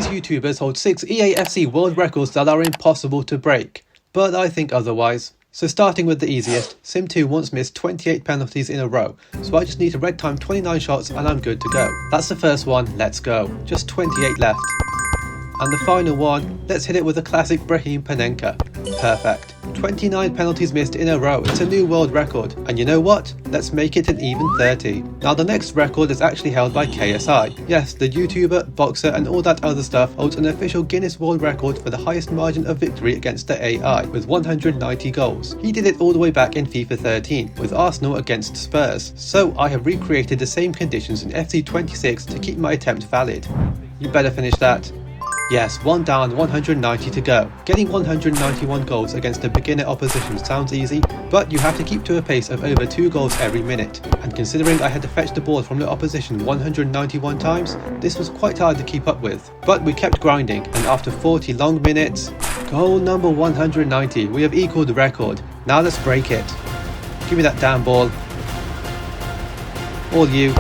YouTubers hold 6 EAFC World Records that are impossible to break, but I think otherwise. So starting with the easiest, Sim2 once missed 28 penalties in a row, so I just need to red time 29 shots and I'm good to go. That's the first one, let's go. Just 28 left. And the final one, let's hit it with a classic Brahim Panenka. Perfect. 29 penalties missed in a row, it's a new world record. And you know what? Let's make it an even 30. Now the next record is actually held by KSI. Yes, the YouTuber, boxer and all that other stuff holds an official Guinness World Record for the highest margin of victory against the AI, with 190 goals. He did it all the way back in FIFA 13, with Arsenal against Spurs. So I have recreated the same conditions in FC 26 to keep my attempt valid. You better finish that. Yes, 1 down, 190 to go. Getting 191 goals against a beginner opposition sounds easy, but you have to keep to a pace of over 2 goals every minute. And considering I had to fetch the ball from the opposition 191 times, this was quite hard to keep up with. But we kept grinding, and after 40 long minutes, goal number 190, we have equalled the record. Now let's break it. Give me that damn ball. All you.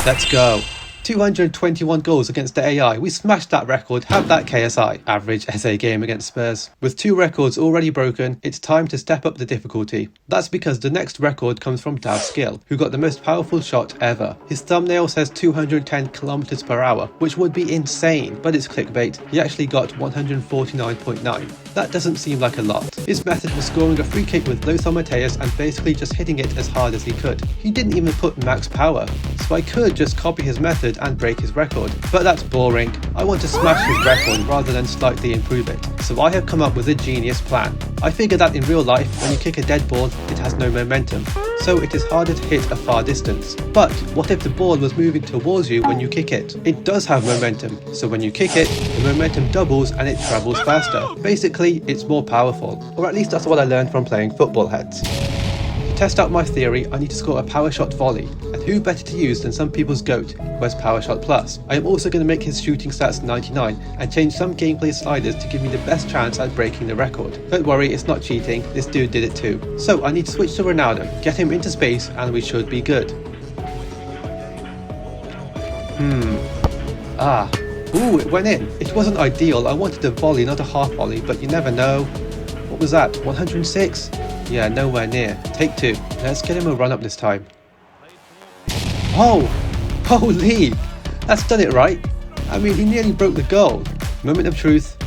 Let's go. 221 goals against the AI, we smashed that record, have that KSI. Average SA game against Spurs. With 2 records already broken, it's time to step up the difficulty. That's because the next record comes from Dav Skill, who got the most powerful shot ever. His thumbnail says 210 km per hour, which would be insane, but it's clickbait. He actually got 149.9. That doesn't seem like a lot. His method was scoring a free kick with Lothar Matthäus and basically just hitting it as hard as he could. He didn't even put max power, so I could just copy his method and break his record, but that's boring. I want to smash his record rather than slightly improve it, so I have come up with a genius plan. I figure that in real life, when you kick a dead ball, it has no momentum, so it is harder to hit a far distance. But what if the ball was moving towards you when you kick it? It does have momentum, so when you kick it, the momentum doubles and it travels faster. Basically, it's more powerful, or at least that's what I learned from playing football heads. To test out my theory, I need to score a power shot volley, and who better to use than some people's GOAT, who has power shot plus. I am also going to make his shooting stats 99 and change some gameplay sliders to give me the best chance at breaking the record. Don't worry, it's not cheating, this dude did it too. So I need to switch to Ronaldo, get him into space and we should be good. Ooh, it went in. It wasn't ideal, I wanted a volley, not a half volley, but you never know. What was that, 106? Yeah, nowhere near. Take 2. Let's get him a run up this time. Oh! Holy! That's done it right. I mean, he nearly broke the goal. Moment of truth.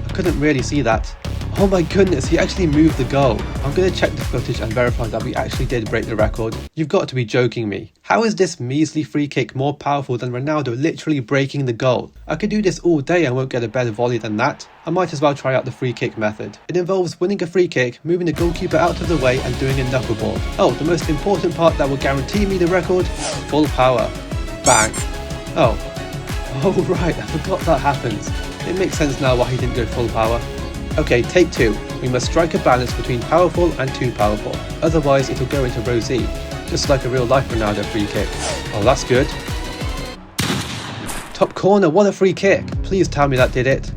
I couldn't really see that. Oh my goodness, he actually moved the goal. I'm going to check the footage and verify that we actually did break the record. You've got to be joking me. How is this measly free kick more powerful than Ronaldo literally breaking the goal? I could do this all day and won't get a better volley than that. I might as well try out the free kick method. It involves winning a free kick, moving the goalkeeper out of the way and doing a knuckleball. Oh, the most important part that will guarantee me the record? Full power. Bang. Oh right, I forgot that happens. It makes sense now why he didn't go full power. Okay, take 2. We must strike a balance between powerful and too powerful. Otherwise it'll go into row Z. Just like a real life Ronaldo free kick. Oh, that's good. Top corner, what a free kick. Please tell me that did it.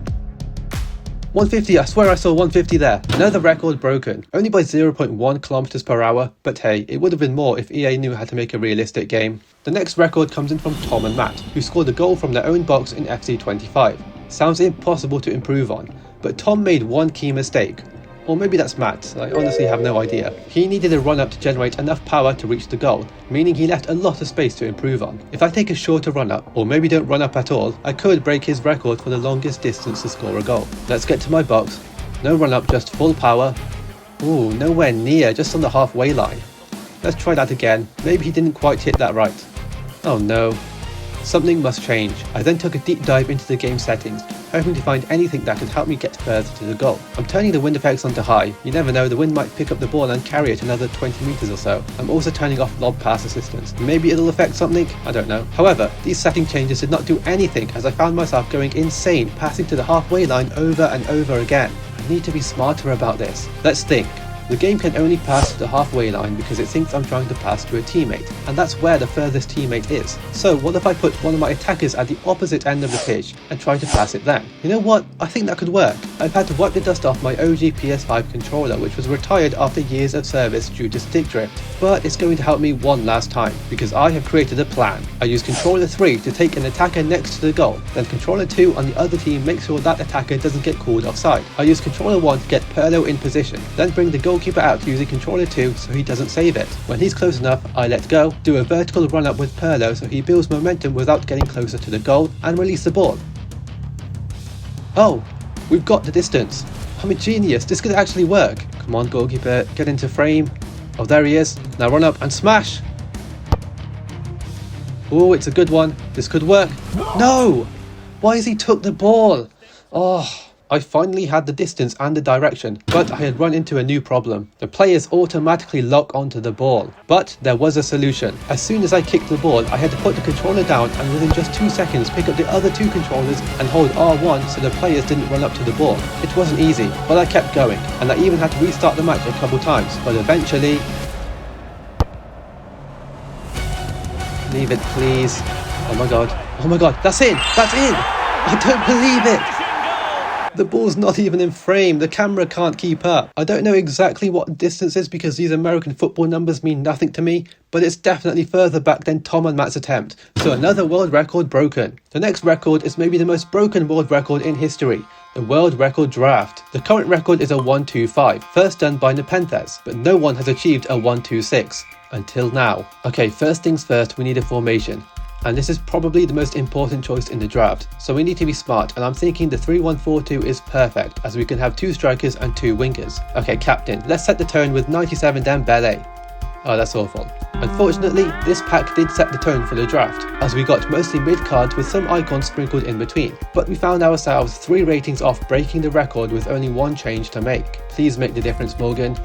150, I swear I saw 150 there. Another record broken. Only by 0.1 kilometers per hour, but hey, it would have been more if EA knew how to make a realistic game. The next record comes in from Tom and Matt, who scored a goal from their own box in FC 25. Sounds impossible to improve on, but Tom made one key mistake. Or maybe that's Matt, I honestly have no idea. He needed a run up to generate enough power to reach the goal, meaning he left a lot of space to improve on. If I take a shorter run up, or maybe don't run up at all, I could break his record for the longest distance to score a goal. Let's get to my box. No run up, just full power. Ooh, nowhere near, just on the halfway line. Let's try that again, maybe he didn't quite hit that right. Oh no. Something must change. I then took a deep dive into the game settings, hoping to find anything that could help me get further to the goal. I'm turning the wind effects onto high. You never know, the wind might pick up the ball and carry it another 20 meters or so. I'm also turning off lob pass assistance. Maybe it'll affect something? I don't know. However, these setting changes did not do anything as I found myself going insane, passing to the halfway line over and over again. I need to be smarter about this. Let's think. The game can only pass to the halfway line because it thinks I'm trying to pass to a teammate, and that's where the furthest teammate is. So what if I put one of my attackers at the opposite end of the pitch and try to pass it then? You know what? I think that could work. I've had to wipe the dust off my OG PS5 controller, which was retired after years of service due to stick drift. But it's going to help me one last time, because I have created a plan. I use controller 3 to take an attacker next to the goal, then controller 2 on the other team makes sure that attacker doesn't get called offside. I use controller 1 to get Pirlo in position, then bring the goalkeeper out using controller 2 so he doesn't save it. When he's close enough, I let go, do a vertical run up with Pirlo so he builds momentum without getting closer to the goal, and release the ball. Oh, we've got the distance. I'm a genius, this could actually work. Come on goalkeeper, get into frame. Oh, there he is. Now run up and smash. Oh, it's a good one. This could work. No! Why has he took the ball? Oh, I finally had the distance and the direction, but I had run into a new problem. The players automatically lock onto the ball. But there was a solution. As soon as I kicked the ball, I had to put the controller down and within just 2 seconds pick up the other 2 controllers and hold R1 so the players didn't run up to the ball. It wasn't easy, but I kept going, and I even had to restart the match a couple times, but eventually... Leave it, please. Oh my god, that's in! That's in! I don't believe it! The ball's not even in frame, the camera can't keep up. I don't know exactly what distance is because these American football numbers mean nothing to me, but it's definitely further back than Tom and Matt's attempt. So another world record broken. The next record is maybe the most broken world record in history. The world record draft. The current record is a 1-2-5, first done by Nepenthes, but no one has achieved a 1-2-6. Until now. Okay, first things first, we need a formation. And this is probably the most important choice in the draft, so we need to be smart, and I'm thinking the 3-1-4-2 is perfect, as we can have 2 strikers and 2 wingers. Okay, captain, let's set the tone with 97 Dembele. Oh, that's awful. Unfortunately, this pack did set the tone for the draft, as we got mostly mid cards with some icons sprinkled in between, but we found ourselves 3 ratings off breaking the record with only 1 change to make. Please make the difference, Morgan.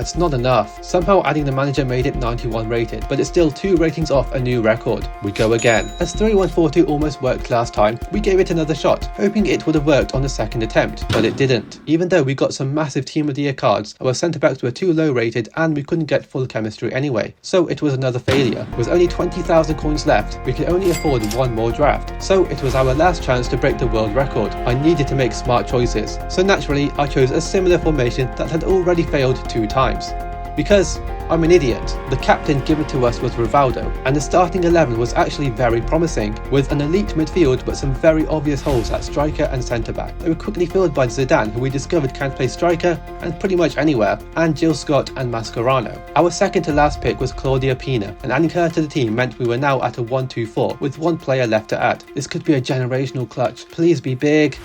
It's not enough. Somehow adding the manager made it 91 rated, but it's still 2 ratings off a new record. We go again. As 3-1-4-2 almost worked last time, we gave it another shot, hoping it would have worked on the second attempt, but it didn't. Even though we got some massive team of the year cards, our centre backs were too low rated and we couldn't get full chemistry anyway, so it was another failure. With only 20,000 coins left, we could only afford 1 more draft, so it was our last chance to break the world record. I needed to make smart choices, so naturally I chose a similar formation that had already failed 2 times. Because I'm an idiot. The captain given to us was Rivaldo, and the starting 11 was actually very promising, with an elite midfield but some very obvious holes at striker and centre back. They were quickly filled by Zidane, who we discovered can play striker and pretty much anywhere, and Jill Scott and Mascherano. Our second to last pick was Claudia Pina, and adding her to the team meant we were now at a 1-2-4 with 1 player left to add. This could be a generational clutch. Please be big.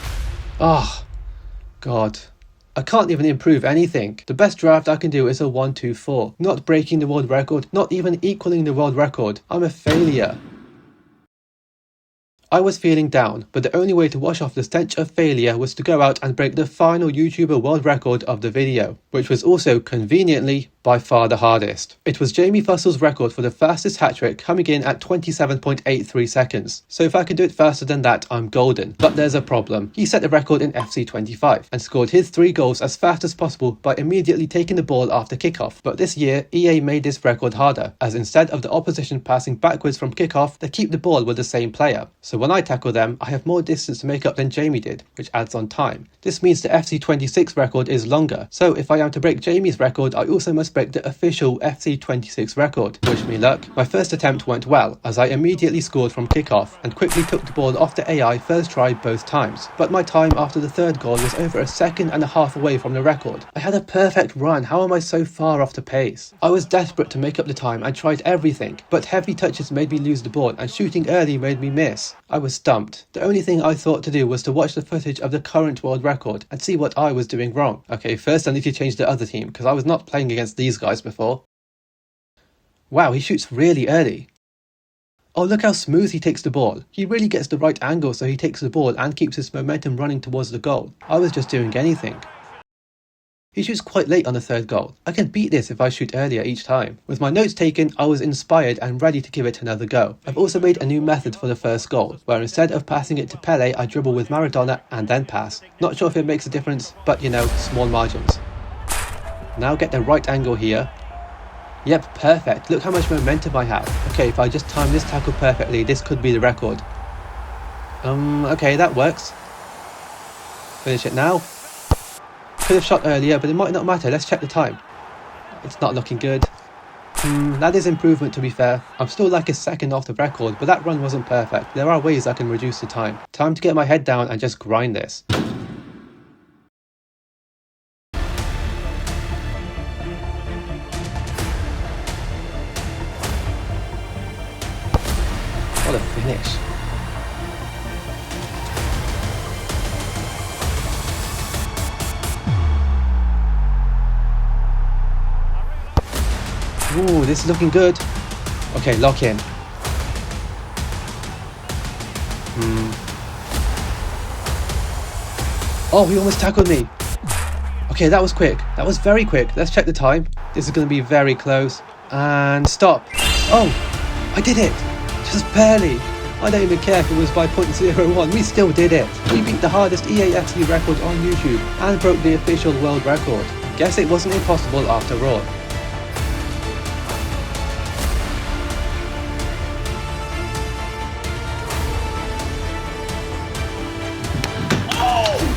Oh, God. I can't even improve anything. The best draft I can do is a 1-2-4. Not breaking the world record, not even equaling the world record. I'm a failure. I was feeling down, but the only way to wash off the stench of failure was to go out and break the final YouTuber world record of the video, which was also conveniently by far the hardest. It was Jamie Fussel's record for the fastest hat-trick, coming in at 27.83 seconds. So if I can do it faster than that, I'm golden. But there's a problem. He set the record in FC 25 and scored his 3 goals as fast as possible by immediately taking the ball after kickoff. But this year, EA made this record harder, as instead of the opposition passing backwards from kickoff, they keep the ball with the same player. So when I tackle them, I have more distance to make up than Jamie did, which adds on time. This means the FC 26 record is longer. So if I am to break Jamie's record, I also must break the official FC 26 record. Wish me luck. My first attempt went well, as I immediately scored from kickoff and quickly took the ball off the AI first try both times. But my time after the 3rd goal was over a second and a half away from the record. I had a perfect run. How am I so far off the pace? I was desperate to make up the time and tried everything, but heavy touches made me lose the ball and shooting early made me miss. I was stumped. The only thing I thought to do was to watch the footage of the current world record and see what I was doing wrong. Okay, first I need to change the other team, because I was not playing against these guys before. Wow, he shoots really early. Oh, look how smooth he takes the ball. He really gets the right angle so he takes the ball and keeps his momentum running towards the goal. I was just doing anything. He shoots quite late on the 3rd goal. I can beat this if I shoot earlier each time. With my notes taken, I was inspired and ready to give it another go. I've also made a new method for the first goal, where instead of passing it to Pele, I dribble with Maradona and then pass. Not sure if it makes a difference, but you know, small margins. Now get the right angle here. Yep, perfect. Look how much momentum I have. Okay, if I just time this tackle perfectly, this could be the record. Okay, that works. Finish it now. Could have shot earlier, but it might not matter. Let's check the time. It's not looking good. That is improvement, to be fair. I'm still like a second off the record, but that run wasn't perfect. There are ways I can reduce the time. Time to get my head down and just grind this. What a finish. Ooh, this is looking good. Okay, lock in. Oh, he almost tackled me. Okay, that was quick. That was very quick. Let's check the time. This is going to be very close. And stop. Oh, I did it. Just barely. I don't even care if it was by 0.01. We still did it. We beat the hardest EAFC record on YouTube and broke the official world record. Guess it wasn't impossible after all.